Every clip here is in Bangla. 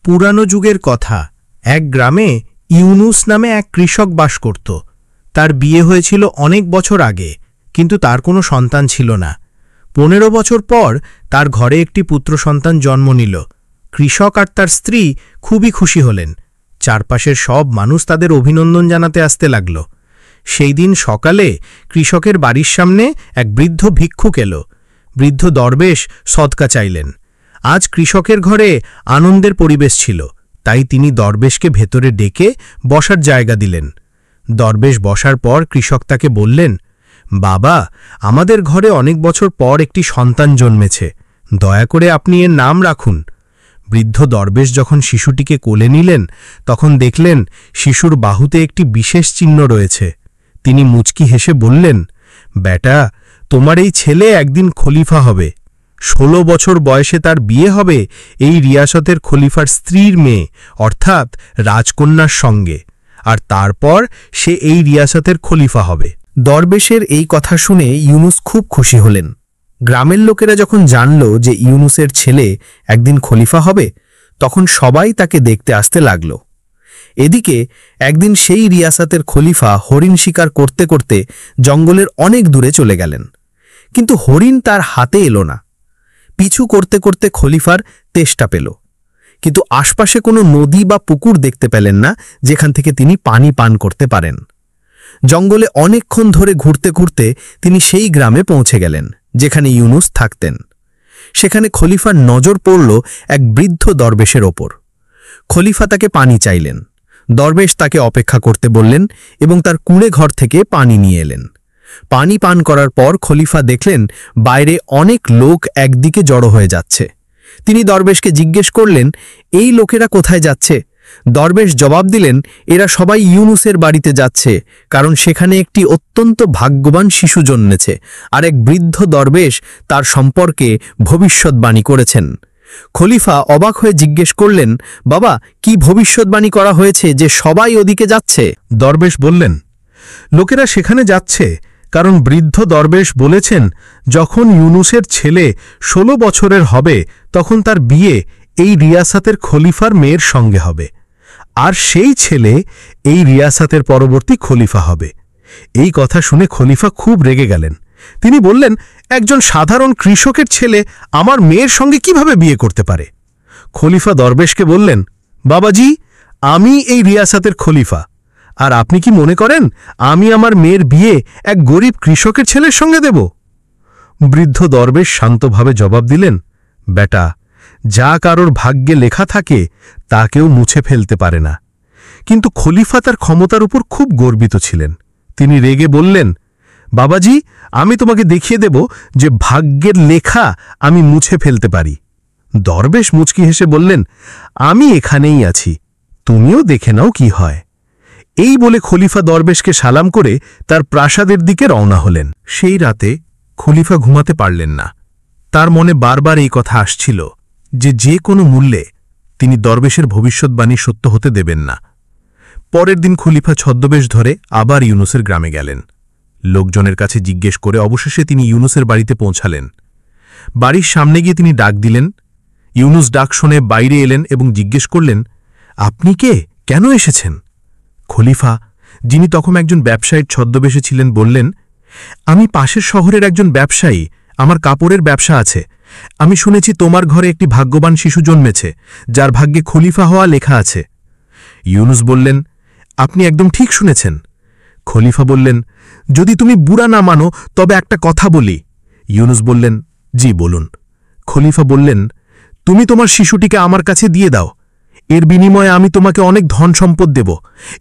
পুরানো যুগের কথা। এক গ্রামে ইউনুস নামে এক কৃষক বাস করত। তার বিয়ে হয়েছিল অনেক বছর আগে, কিন্তু তার কোনো সন্তান ছিল না। 15 বছর পর তার ঘরে একটি পুত্র সন্তান জন্ম নিল। কৃষক আর তার স্ত্রী খুবই খুশি হলেন। চারপাশের সব মানুষ তাদের অভিনন্দন জানাতে আসতে লাগল। সেই দিন সকালে কৃষকের বাড়ির সামনে এক বৃদ্ধ ভিক্ষুক এলো। বৃদ্ধ দরবেশ সদকা চাইলেন। আজ কৃষকের ঘরে আনন্দের পরিবেশ ছিল, তাই তিনি দরবেশকে ভেতরে ডেকে বসার জায়গা দিলেন। দরবেশ বসার পর কৃষক তাকে বললেন, বাবা, আমাদের ঘরে অনেক বছর পর একটি সন্তান জন্মেছে, দয়া করে আপনি এর নাম রাখুন। বৃদ্ধ দরবেশ যখন শিশুটিকে কোলে নিলেন, তখন দেখলেন শিশুর বাহুতে একটি বিশেষ চিহ্ন রয়েছে। তিনি মুচকি হেসে বললেন, বেটা, তোমার এই ছেলে একদিন খলিফা হবে। 16 বছর বয়সে তার বিয়ে হবে এই রিয়াসতের খলিফার স্ত্রীর মেয়ে, অর্থাৎ রাজকন্যার সঙ্গে, আর তারপর সে এই রিয়াসতের খলিফা হবে। দরবেশের এই কথা শুনে ইউনুস খুব খুশি হলেন। গ্রামের লোকেরা যখন জানল যে ইউনুসের ছেলে একদিন খলিফা হবে, তখন সবাই তাকে দেখতে আসতে লাগল। এদিকে একদিন সেই রিয়াসতের খলিফা হরিণ শিকার করতে করতে জঙ্গলের অনেক দূরে চলে গেলেন, কিন্তু হরিণ তার হাতে এলো না। পিছু করতে করতে খলিফার তেষ্টা পেল, কিন্তু আশপাশে কোনো নদী বা পুকুর দেখতে পেলেন না যেখান থেকে তিনি পানি পান করতে পারেন। জঙ্গলে অনেকক্ষণ ধরে ঘুরতে ঘুরতে তিনি সেই গ্রামে পৌঁছে গেলেন যেখানে ইউনুস থাকতেন। সেখানে খলিফার নজর পড়ল এক বৃদ্ধ দরবেশের ওপর। খলিফা তাকে পানি চাইলেন। দরবেশ তাকে অপেক্ষা করতে বললেন এবং তার কুঁড়ে ঘর থেকে পানি নিয়ে এলেন। পানি পান করার পর খলিফা দেখলেন বাইরে অনেক লোক একদিকে জড়ো হয়ে যাচ্ছে। তিনি দরবেশকে জিজ্ঞেস করলেন, এই লোকেরা কোথায় যাচ্ছে? দরবেশ জবাব দিলেন, এরা সবাই ইউনুসের বাড়িতে যাচ্ছে, কারণ সেখানে একটি অত্যন্ত ভাগ্যবান শিশু জন্মেছে, আর এক বৃদ্ধ দরবেশ তার সম্পর্কে ভবিষ্যৎবাণী করেছেন। খলিফা অবাক হয়ে জিজ্ঞেস করলেন, বাবা, কি ভবিষ্যৎবাণী করা হয়েছে যে সবাই ওদিকে যাচ্ছে? দরবেশ বললেন, লোকেরা সেখানে যাচ্ছে কারণ বৃদ্ধ দরবেশ বলেছেন, যখন ইউনুসের ছেলে 16 বছরের হবে তখন তার বিয়ে এই রিয়াসতের খলিফার মেয়ের সঙ্গে হবে, আর সেই ছেলে এই রিয়াসতের পরবর্তী খলিফা হবে। এই কথা শুনে খলিফা খুব রেগে গেলেন। তিনি বললেন, একজন সাধারণ কৃষকের ছেলে আমার মেয়ের সঙ্গে কিভাবে বিয়ে করতে পারে? খলিফা দরবেশকে বললেন, বাবাজি, আমি এই রিয়াসতের খলিফা, আর আপনি কি মনে করেন আমি আমার মেয়ের বিয়ে এক গরিব কৃষকের ছেলের সঙ্গে দেব? বৃদ্ধ দরবেশ শান্তভাবে জবাব দিলেন, বেটা, যা কারোর ভাগ্যে লেখা থাকে তা কেউ মুছে ফেলতে পারে না। কিন্তু খলিফা তার ক্ষমতার উপর খুব গর্বিত ছিলেন। তিনি রেগে বললেন, বাবাজি, আমি তোমাকে দেখিয়ে দেব যে ভাগ্যের লেখা আমি মুছে ফেলতে পারি। দরবেশ মুচকি হেসে বললেন, আমি এখানেই আছি, তুমিও দেখে নাও কি হয়। এই বলে খলিফা দরবেশকে সালাম করে তার প্রাসাদের দিকে রওনা হলেন। সেই রাতে খলিফা ঘুমাতে পারলেন না। তার মনে বারবার এই কথা আসছিল যে কোনো মূল্যে তিনি দরবেশের ভবিষ্যৎবাণী সত্য হতে দেবেন না। পরের দিন খলিফা ছদ্মবেশ ধরে আবার ইউনুসের গ্রামে গেলেন। লোকজনের কাছে জিজ্ঞেস করে অবশেষে তিনি ইউনুসের বাড়িতে পৌঁছালেন। বাড়ির সামনে গিয়ে তিনি ডাক দিলেন। ইউনুস ডাক শুনে বাইরে এলেন এবং জিজ্ঞেস করলেন, আপনি কে? কেন এসেছেন? খলিফা, যিনি তখন একজন ব্যবসায়ীর ছদ্মবেশে ছিলেন, বললেন, আমি পাশের শহরের একজন ব্যবসায়ী, আমার কাপড়ের ব্যবসা আছে। আমি শুনেছি তোমার ঘরে একটি ভাগ্যবান শিশু জন্মেছে, যার ভাগ্যে খলিফা হওয়া লেখা আছে। ইউনুস বললেন, আপনি একদম ঠিক শুনেছেন। খলিফা বললেন, যদি তুমি বুড়া না মানো তবে একটা কথা বলি। ইউনুস বললেন, জি বলুন। খলিফা বললেন, তুমি তোমার শিশুটিকে আমার কাছে দিয়ে দাও। এর বিনিময়ে আমি তোমাকে অনেক ধন সম্পদ দেব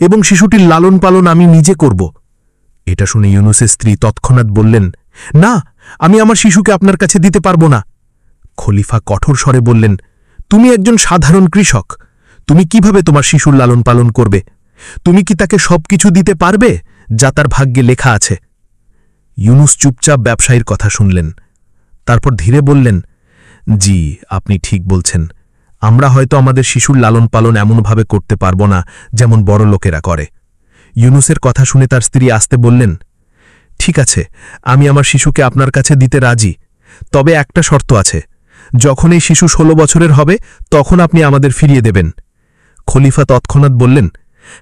এবং শিশুটির লালন পালন আমি নিজে করব। এটা শুনে ইউনুসের স্ত্রী তৎক্ষণাৎ বললেন, না, আমি আমার শিশুকে আপনার কাছে দিতে পারব না। খলিফা কঠোর স্বরে বললেন, তুমি একজন সাধারণ কৃষক, তুমি কিভাবে তোমার শিশুর লালন পালন করবে? তুমি কি তাকে সবকিছু দিতে পারবে যা তার ভাগ্যে লেখা আছে? ইউনুস চুপচাপ ব্যবসায়ীর কথা শুনলেন। তারপর ধীরে বললেন, জি, আপনি ঠিক বলছেন। আমরা হয়তো আমাদের শিশুর লালন পালন এমনভাবে করতে পারব না যেমন বড় লোকেরা করে। ইউনুসের কথা শুনে তার স্ত্রী আসতে বললেন, ঠিক আছে, আমি আমার শিশুকে আপনার কাছে দিতে রাজি, তবে একটা শর্ত আছে। যখন এই শিশু 16 বছরের হবে তখন আপনি আমাদের ফিরিয়ে দেবেন। খলিফা তৎক্ষণাৎ বললেন,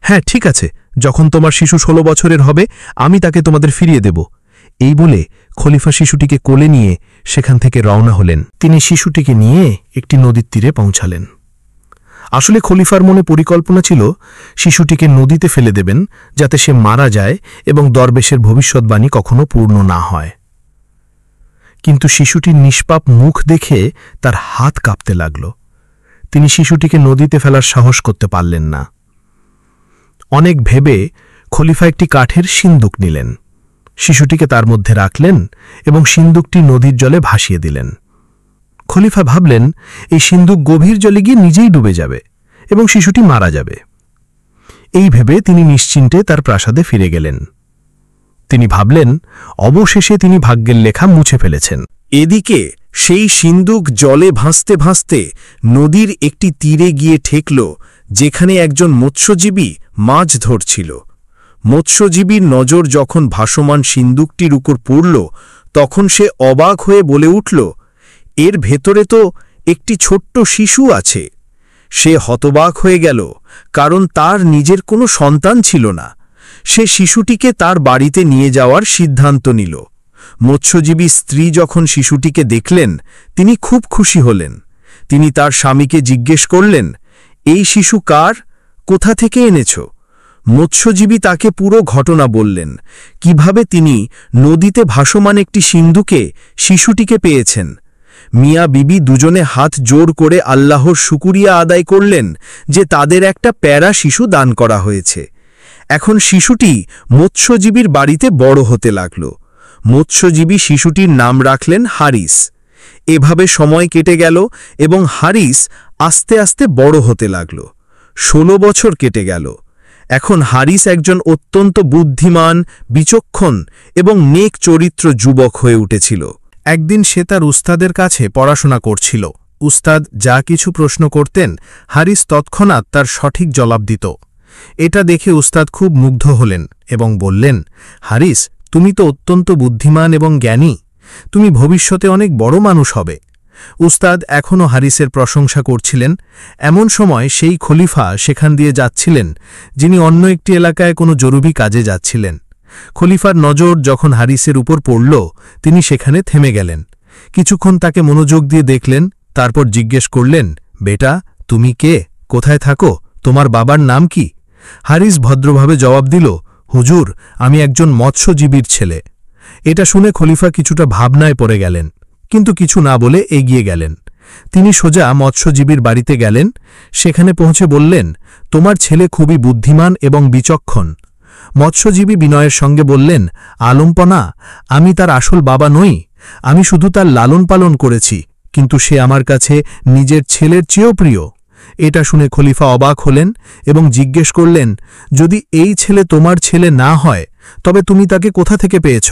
হ্যাঁ ঠিক আছে, যখন তোমার শিশু 16 বছরের হবে আমি তাকে তোমাদের ফিরিয়ে দেব। এই বলে খলিফা শিশুটিকে কোলে নিয়ে সেখান থেকে রওনা হলেন। তিনি শিশুটিকে নিয়ে একটি নদীর তীরে পৌঁছালেন। আসলে খলিফার মনে পরিকল্পনা ছিল শিশুটিকে নদীতে ফেলে দেবেন যাতে সে মারা যায় এবং দরবেশের ভবিষ্যৎবাণী কখনো পূর্ণ না হয়। কিন্তু শিশুটির নিষ্পাপ মুখ দেখে তার হাত কাঁপতে লাগল। তিনি শিশুটিকে নদীতে ফেলার সাহস করতে পারলেন না। অনেক ভেবে খলিফা একটি কাঠের সিন্দুক নিলেন, শিশুটিকে তার মধ্যে রাখলেন এবং সিন্দুকটি নদীর জলে ভাসিয়ে দিলেন। খলিফা ভাবলেন এই সিন্দুক গভীর জলে গিয়ে নিজেই ডুবে যাবে এবং শিশুটি মারা যাবে। এই ভেবে তিনি নিশ্চিন্তে তার প্রাসাদে ফিরে গেলেন। তিনি ভাবলেন অবশেষে তিনি ভাগ্যের লেখা মুছে ফেলেছেন। এদিকে সেই সিন্দুক জলে ভাসতে ভাসতে নদীর একটি তীরে গিয়ে ঠেকল, যেখানে একজন মৎস্যজীবী মাছ ধরছিল। মৎস্যজীবীর নজর যখন ভাসমান সিন্দুকটির উপর পড়ল, তখন সে অবাক হয়ে বলে উঠল, এর ভেতরে তো একটি ছোট্ট শিশু আছে। সে হতবাক হয়ে গেল, কারণ তার নিজের কোনো সন্তান ছিল না। সে শিশুটিকে তার বাড়িতে নিয়ে যাওয়ার সিদ্ধান্ত নিল। মৎস্যজীবী স্ত্রী যখন শিশুটিকে দেখলেন, তিনি খুব খুশি হলেন। তিনি তার স্বামীকে জিজ্ঞেস করলেন, এই শিশু কার, কোথা থেকে এনেছ? মৎস্যজীবী তাকে পুরো ঘটনা বললেন, কিভাবে তিনি নদীতে ভাসমান একটি সিন্ধুকে শিশুটিকে পেয়েছেন। মিয়া বিবি দুজনে হাত জোর করে আল্লাহর শুকরিয়া আদায় করলেন যে তাদের একটা প্যারা শিশু দান করা হয়েছে। এখন শিশুটি মৎস্যজীবীর বাড়িতে বড় হতে লাগল। মৎস্যজীবী শিশুটির নাম রাখলেন হারিস। এভাবে সময় কেটে গেল এবং হারিস আস্তে আস্তে বড় হতে লাগল। 16 বছর কেটে গেল। এখন হারিস একজন অত্যন্ত বুদ্ধিমান, বিচক্ষণ এবং নেক চরিত্র যুবক হয়ে উঠেছিল। একদিন সে তার উস্তাদের কাছে পড়াশোনা করছিল। উস্তাদ যা কিছু প্রশ্ন করতেন, হারিস তৎক্ষণাৎ তার সঠিক জবাব দিত। এটা দেখে উস্তাদ খুব মুগ্ধ হলেন এবং বললেন, হারিস, তুমি তো অত্যন্ত বুদ্ধিমান এবং জ্ঞানী, তুমি ভবিষ্যতে অনেক বড় মানুষ হবে। উস্তাদ এখনও হারিসের প্রশংসা করছিলেন। এমন সময় সেই খলিফা সেখান দিয়ে যাচ্ছিলেন, যিনি অন্য একটি এলাকায় কোনো জরুরি কাজে যাচ্ছিলেন। খলিফার নজর যখন হারিসের উপর পড়ল, তিনি সেখানে থেমে গেলেন। কিছুক্ষণ তাকে মনোযোগ দিয়ে দেখলেন, তারপর জিজ্ঞেস করলেন, বেটা, তুমি কে, কোথায় থাকো, তোমার বাবার নাম কি? হারিস ভদ্রভাবে জবাব দিল, হুজুর, আমি একজন মৎস্যজীবীর ছেলে। এটা শুনে খলিফা কিছুটা ভাবনায় পড়ে গেলেন, কিন্তু কিছু না বলে এগিয়ে গেলেন। তিনি সোজা মৎস্যজীবীর বাড়িতে গেলেন। সেখানে পৌঁছে বললেন, তোমার ছেলে খুবই বুদ্ধিমান এবং বিচক্ষণ। মৎস্যজীবী বিনয়ের সঙ্গে বললেন, আলম্পনা, আমি তার আসল বাবা নই, আমি শুধু তার লালন পালন করেছি, কিন্তু সে আমার কাছে নিজের ছেলের চেয়েও প্রিয়। এটা শুনে খলিফা অবাক হলেন এবং জিজ্ঞেস করলেন, যদি এই ছেলে তোমার ছেলে না হয় তবে তুমি তাকে কোথা থেকে পেয়েছ?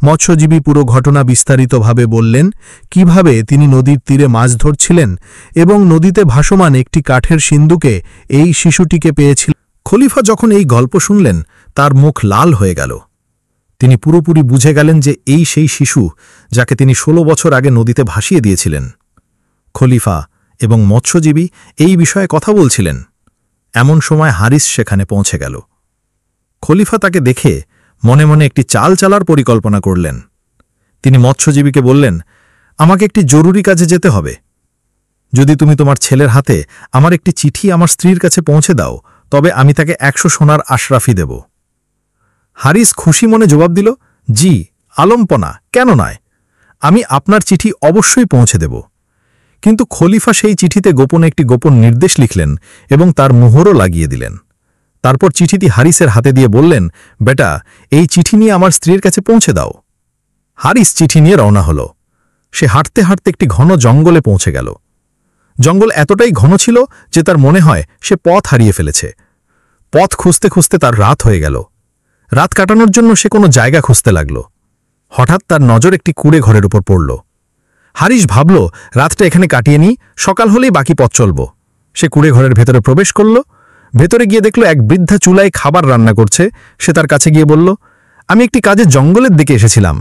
মৎস্যজীবী পুরো ঘটনা বিস্তারিতভাবে বললেন, কিভাবে তিনি নদীর তীরে মাছ ধরছিলেন এবং নদীতে ভাসমান একটি কাঠের সিন্দুকে এই শিশুটিকে পেয়েছিলেন। খলিফা যখন এই গল্প শুনলেন, তার মুখ লাল হয়ে গেল। তিনি পুরোপুরি বুঝে গেলেন যে এই সেই শিশু যাকে তিনি 16 বছর আগে নদীতে ভাসিয়ে দিয়েছিলেন। খলিফা এবং মৎস্যজীবী এই বিষয়ে কথা বলছিলেন। এমন সময় হারিস সেখানে পৌঁছে গেল। খলিফা তাকে দেখে মনে মনে একটি চাল চালার পরিকল্পনা করলেন। তিনি মৎস্যজীবীকে বললেন, আমাকে একটি জরুরি কাজে যেতে হবে। যদি তুমি তোমার ছেলের হাতে আমার একটি চিঠি আমার স্ত্রীর কাছে পৌঁছে দাও, তবে আমি তাকে 100 সোনার আশরাফি দেব। হারিস খুশি মনে জবাব দিল, জি আলম্পনা, কেন নয়, আমি আপনার চিঠি অবশ্যই পৌঁছে দেব। কিন্তু খলিফা সেই চিঠিতে গোপনে একটি গোপন নির্দেশ লিখলেন এবং তার মোহরও লাগিয়ে দিলেন। তারপর চিঠিটি হারিসের হাতে দিয়ে বললেন, বেটা, এই চিঠি নিয়ে আমার স্ত্রীর কাছে পৌঁছে দাও। হারিস চিঠি নিয়ে রওনা হল। সে হাঁটতে হাঁটতে একটি ঘন জঙ্গলে পৌঁছে গেল। জঙ্গল এতটাই ঘন ছিল যে তার মনে হয় সে পথ হারিয়ে ফেলেছে। পথ খুঁজতে খুঁজতে তার রাত হয়ে গেল। রাত কাটানোর জন্য সে কোনো জায়গা খুঁজতে লাগল। হঠাৎ তার নজর একটি কুঁড়ে ঘরের উপর পড়ল। হারিস ভাবল, রাতটা এখানে কাটিয়ে নিই, সকাল হলেই বাকি পথ চলব। সে কুঁড়ে ঘরের ভেতরে প্রবেশ করল। ভেতরে গিয়ে দেখল এক বৃদ্ধা চুলায় খাবার রান্না করছে। সে তার কাছে গিয়ে বলল, আমি একটি কাজে জঙ্গলের দিকে এসেছিলাম,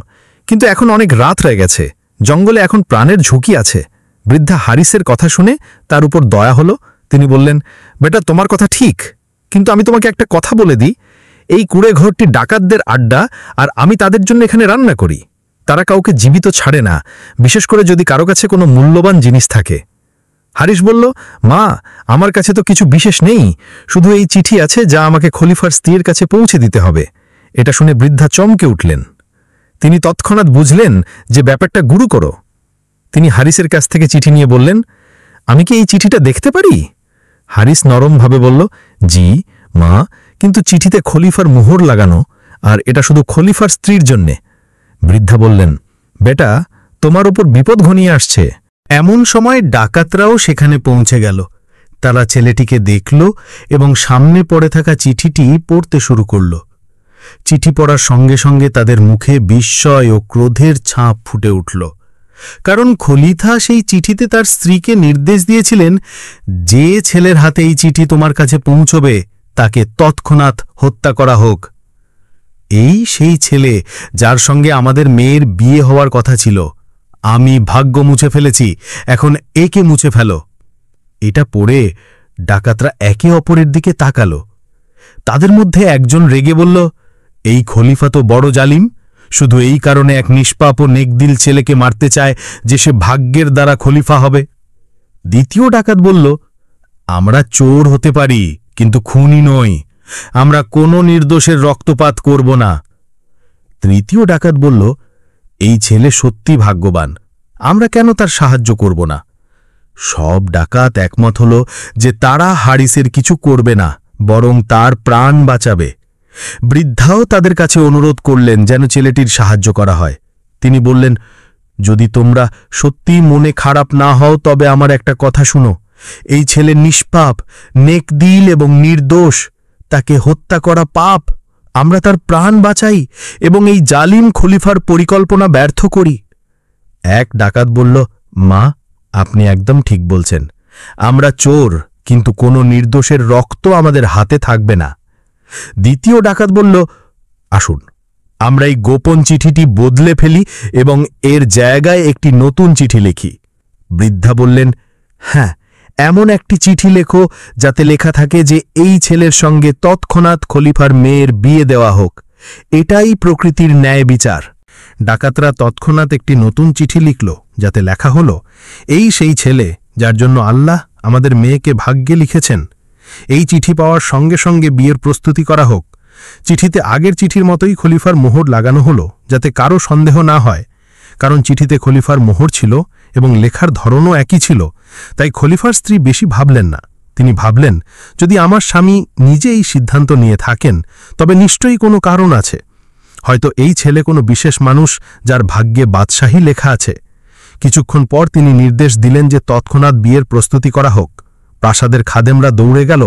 কিন্তু এখন অনেক রাত হয়ে গেছে, জঙ্গলে এখন প্রাণের ঝুঁকি আছে, বৃদ্ধা হারিসের কথা শুনে তার উপর দয়া হলো। তিনি বললেন, বেটা, তোমার কথা ঠিক, কিন্তু আমি তোমাকে একটা কথা বলে দিই, এই কুঁড়ে ঘরটি ডাকাতদের আড্ডা, আর আমি তাদের জন্য এখানে রান্না করি। তারা কাউকে জীবিত ছাড়ে না, বিশেষ করে যদি কারো কাছে কোনো মূল্যবান জিনিস থাকে। হারিস বলল, মা, আমার কাছে তো কিছু বিশেষ নেই, শুধু এই চিঠি আছে যা আমাকে খলিফার স্ত্রীর কাছে পৌঁছে দিতে হবে। এটা শুনে বৃদ্ধা চমকে উঠলেন। তিনি তৎক্ষণাৎ বুঝলেন যে ব্যাপারটা গুরুতর। তিনি হারিসের কাছ থেকে চিঠি নিয়ে বললেন, আমি কি এই চিঠিটা দেখতে পারি? হারিস নরমভাবে বলল, জি মা, কিন্তু চিঠিতে খলিফার মোহর লাগানো, আর এটা শুধু খলিফার স্ত্রীর জন্যে। বৃদ্ধা বললেন, বেটা, তোমার উপর বিপদ ঘনিয়ে আসছে। এমন সময় ডাকাতরাও সেখানে পৌঁছে গেল। তারা ছেলেটিকে দেখল এবং সামনে পড়ে থাকা চিঠিটি পড়তে শুরু করল। চিঠি পড়ার সঙ্গে সঙ্গে তাদের মুখে বিস্ময় ও ক্রোধের ছাপ ফুটে উঠল, কারণ খলিফা সেই চিঠিতে তার স্ত্রীকে নির্দেশ দিয়েছিলেন, যে ছেলের হাতে এই চিঠি তোমার কাছে পৌঁছবে তাকে তৎক্ষণাৎ হত্যা করা হোক। এই সেই ছেলে যার সঙ্গে আমাদের মেয়ের বিয়ে হওয়ার কথা ছিল। আমি ভাগ্য মুছে ফেলেছি, এখন একে মুছে ফেলো। এটা পড়ে ডাকাতরা একে অপরের দিকে তাকালো। তাদের মধ্যে একজন রেগে বলল, এই খলিফা তো বড় জালিম, শুধু এই কারণে এক নিষ্পাপ ও নেকদিল ছেলেকে মারতে চায় যে সে ভাগ্যের দ্বারা খলিফা হবে। দ্বিতীয় ডাকাত বলল, আমরা চোর হতে পারি, কিন্তু খুনি নই, আমরা কোনো নির্দোষের রক্তপাত করব না। তৃতীয় ডাকাত বলল, এই ছেলে সত্যি ভাগ্যবান, আমরা কেন তার সাহায্য করব না? সব ডাকাত একমত হল যে তারা হারিসের কিছু করবে না, বরং তার প্রাণ বাঁচাবে। বৃদ্ধাও তাদের কাছে অনুরোধ করলেন যেন ছেলেটির সাহায্য করা হয়। তিনি বললেন, যদি তোমরা সত্যি মনে খারাপ না হও তবে আমার একটা কথা শুনো। এই ছেলে নিষ্পাপ, নেকদিল এবং নির্দোষ, তাকে হত্যা করা পাপ। আমরা তার প্রাণ বাঁচাই এবং এই জালিম খলিফার পরিকল্পনা ব্যর্থ করি। এক ডাকাত বলল, মা, আপনি একদম ঠিক বলছেন, আমরা চোর, কিন্তু কোনো নির্দোষের রক্ত আমাদের হাতে থাকবে না। দ্বিতীয় ডাকাত বলল, আসুন আমরা এই গোপন চিঠিটি বদলে ফেলি এবং এর জায়গায় একটি নতুন চিঠি লিখি। বৃদ্ধা বললেন, হ্যাঁ, এমন একটি চিঠি লেখো যাতে লেখা থাকে যে এই ছেলের সঙ্গে তৎক্ষণাৎ খলিফার মেয়ের বিয়ে দেওয়া হোক। এটাই প্রকৃতির ন্যায় বিচার। ডাকাতরা তৎক্ষণাৎ একটি নতুন চিঠি লিখল যাতে লেখা হল, এই সেই ছেলে যার জন্য আল্লাহ আমাদের মেয়েকে ভাগ্যে লিখেছেন। এই চিঠি পাওয়ার সঙ্গে সঙ্গে বিয়ের প্রস্তুতি করা হোক। চিঠিতে আগের চিঠির মতোই খলিফার মোহর লাগানো হল যাতে কারো সন্দেহ না হয়, কারণ চিঠিতে খলিফার মোহর ছিল এবং লেখার ধরনও একই ছিল। তাই খলিফার স্ত্রী বেশি ভাবলেন না। তিনি ভাবলেন, যদি আমার স্বামী নিজে এই সিদ্ধান্ত নিয়ে থাকেন তবে নিশ্চয়ই কোনো কারণ আছে। হয়তো এই ছেলে কোনো বিশেষ মানুষ যার ভাগ্যে বাদশাহী লেখা আছে। কিছুক্ষণ পর তিনি নির্দেশ দিলেন যে তৎক্ষণাৎ বিয়ের প্রস্তুতি করা হোক। প্রাসাদের খাদেমরা দৌড়ে গেল।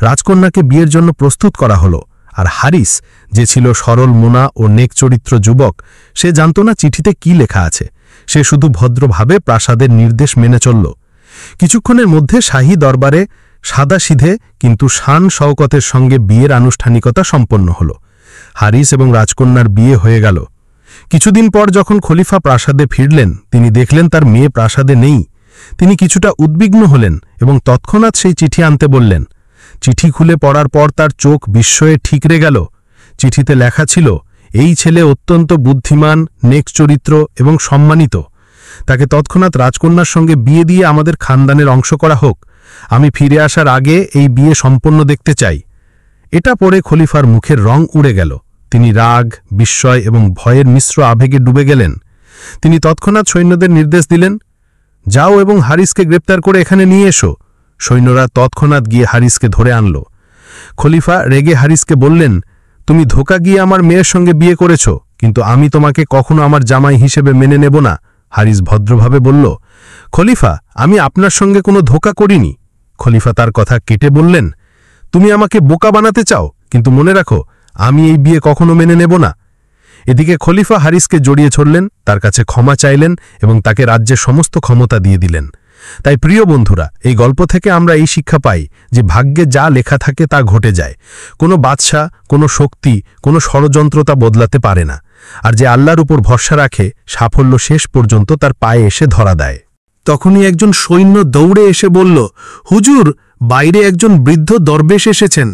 রাজকন্যাকে বিয়ের জন্য প্রস্তুত করা হলো। আর হারিস, যে ছিল সরল মোনা ও নেক চরিত্র যুবক, সে জানত না চিঠিতে কি লেখা আছে। সে শুধু ভদ্রভাবে প্রাসাদের নির্দেশ মেনে চলল। কিছুক্ষণের মধ্যে শাহী দরবারে সাদাসিধে কিন্তু শান শওকতের সঙ্গে বিয়ের আনুষ্ঠানিকতা সম্পন্ন হল। হারিস এবং রাজকন্যার বিয়ে হয়ে গেল। কিছুদিন পর যখন খলিফা প্রাসাদে ফিরলেন, তিনি দেখলেন তার মেয়ে প্রাসাদে নেই। তিনি কিছুটা উদ্বিগ্ন হলেন এবং তৎক্ষণাৎ সেই চিঠি আনতে বললেন। চিঠি খুলে পড়ার পর তার চোখ বিস্ময়ে ঠিকরে গেল। চিঠিতে লেখা ছিল, এই ছেলে অত্যন্ত বুদ্ধিমান, নেক চরিত্র এবং সম্মানিত। তাকে তৎক্ষণাৎ রাজকন্যার সঙ্গে বিয়ে দিয়ে আমাদের খানদানের অংশ করা হোক। আমি ফিরে আসার আগে এই বিয়ে সম্পন্ন দেখতে চাই। এটা পড়ে খলিফার মুখের রং উড়ে গেল। তিনি রাগ, বিস্ময় এবং ভয়ের মিশ্র আবেগে ডুবে গেলেন। তিনি তৎক্ষণাৎ সৈন্যদের নির্দেশ দিলেন, যাও এবং হারিসকে গ্রেপ্তার করে এখানে নিয়ে এসো। সৈন্যরা তৎক্ষণাৎ গিয়ে হারিসকে ধরে আনল। খলিফা রেগে হারিসকে বললেন, তুমি ধোঁকা গিয়ে আমার মেয়ের সঙ্গে বিয়ে করেছ, কিন্তু আমি তোমাকে কখনো আমার জামাই হিসেবে মেনে নেব না। হারিস ভদ্রভাবে বলল, খলিফা, আমি আপনার সঙ্গে কোনো ধোঁকা করিনি। খলিফা তার কথা কেটে বললেন, তুমি আমাকে বোকা বানাতে চাও, কিন্তু মনে রাখো, আমি এই বিয়ে কখনো মেনে নেব না। এদিকে খলিফা হারিসকে জড়িয়ে ধরলেন, তার কাছে ক্ষমা চাইলেন এবং তাকে রাজ্যের সমস্ত ক্ষমতা দিয়ে দিলেন। তাই প্রিয় বন্ধুরা, এই গল্প থেকে আমরা এই শিক্ষা পাই যে ভাগ্যে যা লেখা থাকে তা ঘটে যায়। কোনো বাদশা, কোনো শক্তি, কোনো ষড়যন্ত্র তা বদলাতে পারে না। আর যে আল্লাহর উপর ভরসা রাখে, সাফল্য শেষ পর্যন্ত তার পায়ে এসে ধরা দেয়। তখনই একজন সৈন্য দৌড়ে এসে বলল, হুজুর, বাইরে একজন বৃদ্ধ দরবেশ এসেছেন,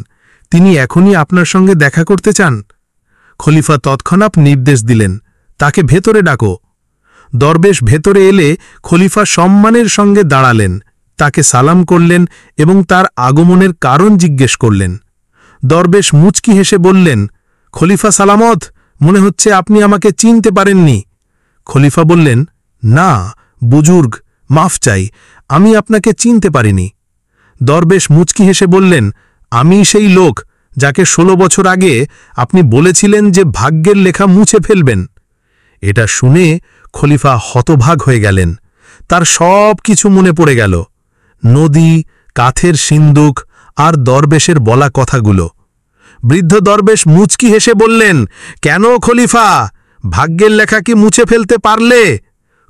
তিনি এখনই আপনার সঙ্গে দেখা করতে চান। খলিফা তৎক্ষণাৎ নির্দেশ দিলেন, তাকে ভেতরে ডাকো। দরবেশ ভেতরে এলে খলিফা সম্মানের সঙ্গে দাঁড়ালেন, তাকে সালাম করলেন এবং তার আগমনের কারণ জিজ্ঞেস করলেন। দরবেশ মুচকি হেসে বললেন, খলিফা সালামত, মনে হচ্ছে আপনি আমাকে চিনতে পারেননি। খলিফা বললেন, না বুজুর্গ, মাফ চাই, আমি আপনাকে চিনতে পারিনি। দরবেশ মুচকি হেসে বললেন, আমি সেই লোক যাকে 16 বছর আগে আপনি বলেছিলেন যে ভাগ্যের লেখা মুছে ফেলবেন। এটা শুনে খলিফা হতভাগ হয়ে গেলেন। তার সব কিছু মনে পড়ে গেল, নদী, কাঠের সিন্দুক আর দরবেশের বলা কথাগুলো। বৃদ্ধ দরবেশ মুচকি হেসে বললেন, কেন খলিফা, ভাগ্যের লেখা কি মুছে ফেলতে পারলে?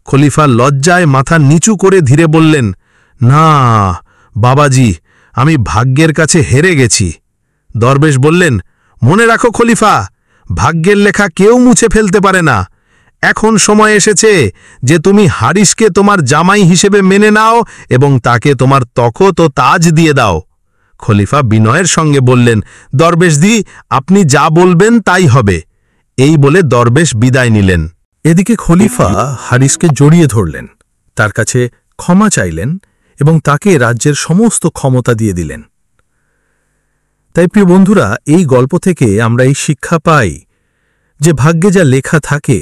খলিফা লজ্জায় মাথা নিচু করে ধীরে বললেন, না বাবাজি, আমি ভাগ্যের কাছে হেরে গেছি। দরবেশ বললেন, মনে রাখো খলিফা, ভাগ্যের লেখা কেউ মুছে ফেলতে পারে না। এখন সময় এসেছে যে তুমি হারিসকে তোমার জামাই হিসেবে মেনে নাও এবং তাকে তোমার তখত ও তাজ দিয়ে দাও। খলিফা বিনয়ের সঙ্গে বললেন, দরবেশদি, আপনি যা বলবেন তাই হবে। এই বলে দরবেশ বিদায় নিলেন। এদিকে খলিফা হারিসকে জড়িয়ে ধরলেন, তার কাছে ক্ষমা চাইলেন এবং তাকে রাজ্যের সমস্ত ক্ষমতা দিয়ে দিলেন। তাই প্রিয় বন্ধুরা, এই গল্প থেকে আমরা এই শিক্ষা পাই যে ভাগ্যে যা লেখা থাকে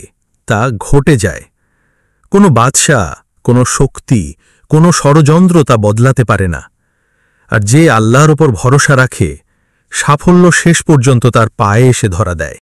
তা ঘটে যায়। কোনো বাদশা, কোনো শক্তি, কোনো ষড়যন্ত্র তা বদলাতে পারে না। আর যে আল্লাহর ওপর ভরসা রাখে, সাফল্য শেষ পর্যন্ত তার পায়ে এসে ধরা দেয়।